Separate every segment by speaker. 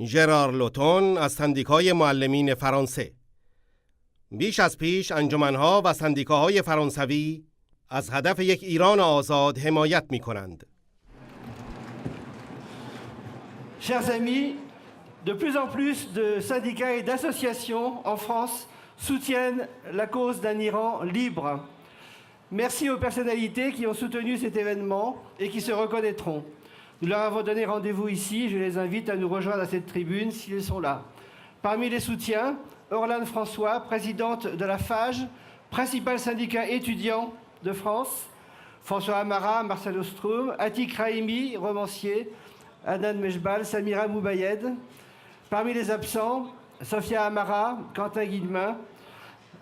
Speaker 1: ژرار لوتون از سندیکای معلمین فرانسه. بیش از پیش انجمنها و سندیکاهای فرانسوی از هدف یک ایران آزاد حمایت می‌کنند.
Speaker 2: Chers amis, de plus en plus de syndicats et d'associations en France soutiennent la cause d'un Iran libre. Merci aux personnalités qui ont soutenu cet événement et qui se reconnaîtront. Nous leur avons donné rendez-vous ici. Je les invite à nous rejoindre à cette tribune s'ils sont là. Parmi les soutiens, Orlane François, présidente de la FAGE, principal syndicat étudiant de France, François Amara, Marcel Ostrom, Atik Raimi, romancier, Adnan Mejbal, Samira Moubayed. Parmi les absents, Sophia Amara, Quentin Guillemin,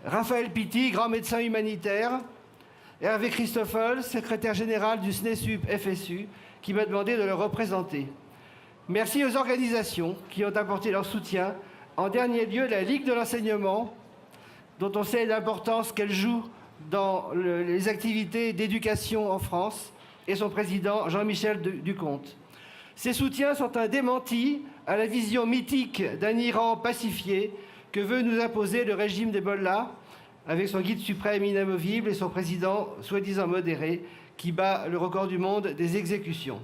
Speaker 2: Raphaël Pitti, grand médecin humanitaire, Hervé Christoffel, secrétaire général du SNESUP-FSU, qui m'a demandé de le représenter. Merci aux organisations qui ont apporté leur soutien. En dernier lieu, la Ligue de l'enseignement, dont on sait l'importance qu'elle joue dans les activités d'éducation en France, et son président Jean-Michel Ducomte. Ces soutiens sont un démenti à la vision mythique d'un Iran pacifié que veut nous imposer le régime des Mollahs, avec son guide suprême inamovible et son président soi-disant modéré, qui bat le record du monde des exécutions.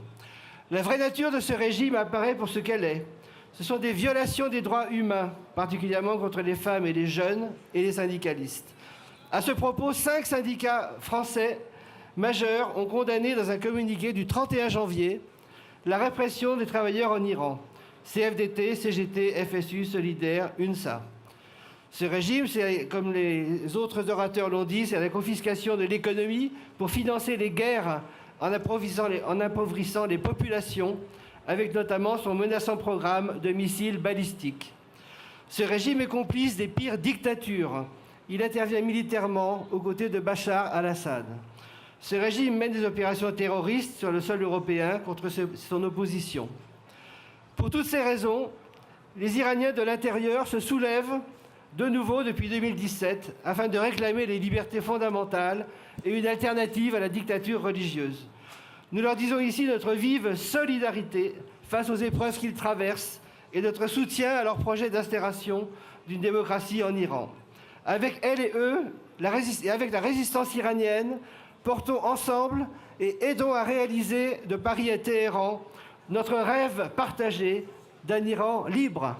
Speaker 2: La vraie nature de ce régime apparaît pour ce qu'elle est. Ce sont des violations des droits humains, particulièrement contre les femmes et les jeunes et les syndicalistes. À ce propos, 5 syndicats français majeurs ont condamné dans un communiqué du 31 janvier la répression des travailleurs en Iran. CFDT, CGT, FSU, Solidaire, UNSA. Ce régime, c'est, comme les autres orateurs l'ont dit, c'est la confiscation de l'économie pour financer les guerres en appauvrissant les populations, avec notamment son menaçant programme de missiles balistiques. Ce régime est complice des pires dictatures. Il intervient militairement aux côtés de Bachar al-Assad. Ce régime mène des opérations terroristes sur le sol européen contre son opposition. Pour toutes ces raisons, les Iraniens de l'intérieur se soulèvent de nouveau depuis 2017 afin de réclamer les libertés fondamentales et une alternative à la dictature religieuse. Nous leur disons ici notre vive solidarité face aux épreuves qu'ils traversent et notre soutien à leur projet d'instauration d'une démocratie en Iran. Avec elles et eux, avec la résistance iranienne, portons ensemble et aidons à réaliser de Paris à Téhéran notre rêve partagé d'un Iran libre.